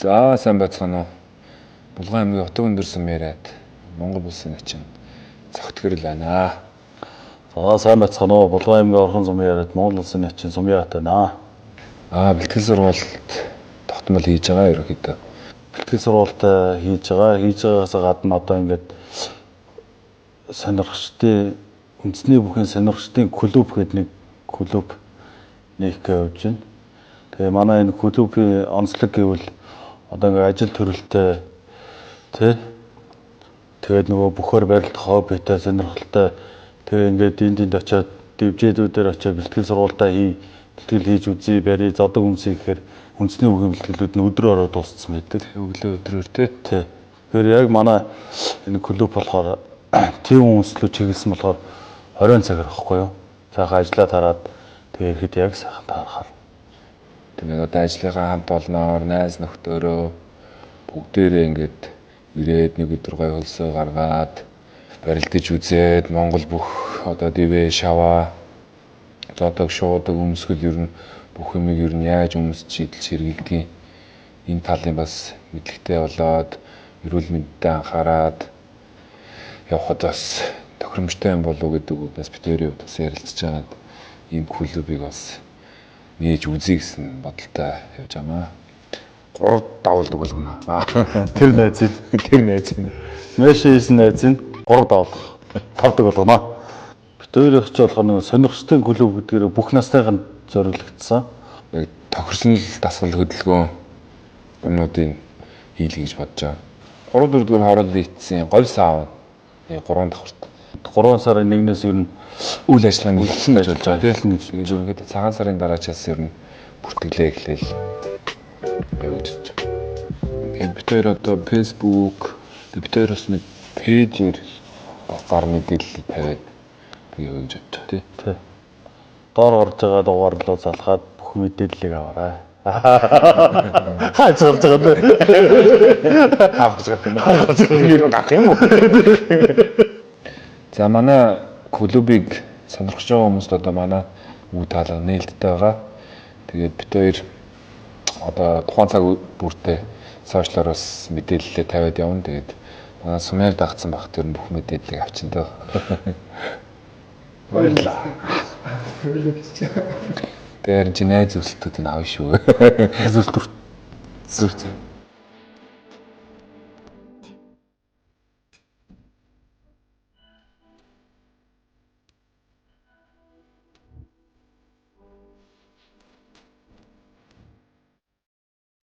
За сайн байцгаана уу. Булган аймгийн Утга өндөр сумьяраад Монгол улсын начин цогтгөрл байна. За сайн байцгаана уу. Булган аймгийн Орхон сумьяраад Монгол улсын начин сумьяраад байна. Бэлтгэл сургуульд тогтмол хийж байгаа ерөнхийдөө. Бэлтгэл сургуульд хийж байгаагаас гадна одоо ингээд сонирхчдын үндэсний бүхэн сонирхчдын клуб гэдэг нэг клуб нээх гэж явж байна. Тэгээ манай энэ клубын онцлог гэвэл одоо ингээд ажил төрөлтэй тэгээд нөгөө бүхөр барилдах хоббитэй сонирхолтой тэгээ ингээд энд очиод дивжээдүүдээр очиод бэлтгэл сургуультаа бэлтгэл хийж үзье барий зодог үнсий гэхээр үндэсний бүхэн бэлтгэлүүд нь өдрөөр ороод дууссан байдаг. Өглөө өдрөөр тий. Тэгэхээр яг манай энэ клуб болохоор тийм үнслүү чиглэсэн болохоор 20 цагаар авахгүй юу. Сайхан ажиллаа тараад тэгээ ихэд яг сайхан таарахаар. Тэгээд одоо ажлынхаа хамт олноор найз нөхдөөрөө бүгдээрээ ингээд ирээд нэг өдөр гой хөлсөө гаргаад барилдаж үзээд Монгол бүх одоо дивэ шава зодог шуудаг өмсгөл ер нь бүх юмыг ер нь яаж өмсч шийдэл ширгэлдгийг энэ талын бас мэдлэгтэй болоод эрүүл мэндэд анхаарад явхад бас тохиромжтой юм болов уу гэдэг бас битүүрийн хувьд бас ярилцж байгаад ийм клубыг бас нээж үзье гэсэн бодолтой явж байгаа. 3 давуулдаг болгоно. Тэр найз нь. Мэш хийсэн найз нь 3 давуулах. 5 болгоно. Битүүрийн ч болохоор нэг сонирхчдын клуб гэдгээр бүх настайг нь зориулагдсан. Яг тохирсон дасгал хөдөлгөөн юмнуудыг хийлгэж гэж бодож байгаа. 3-4 хооронд ийдсэн говь саав 3 давхарт. 3 сарын 1-ээс ер нь үйл ажиллагааны эхэлсэн гэж болж байгаа тийм. Гэж Ингээд цагаан сарын дараачаас ер нь бүртгэлээ эхлээл явж байна. Тэгээд бид хоёр одоо Facebook бид хоёр бас нэг пэйжээр гар мэдээлэл тавиад явж байна тий. Доор орж байгаа дугаар руу залхаад бүх мэдээллийг аваарай. Хаач орж байгаа бэ? Авах юм уу? За манай клубыг сонирхож байгаа хүмүүст одоо манай үг таалга нээлттэй байгаа. Тэгээд бид хоёр одоо тухайн цаг бүртээ сошиалаар бас мэдээлэлээ тавиад явна. Тэгээд манай сумьяар дагцсан багт ер нь бүх мэдээллийг авчин даа. Баярлалаа. Тэр чинь найз зөвлөлтүүд нь аав шүү. Зөвлөлт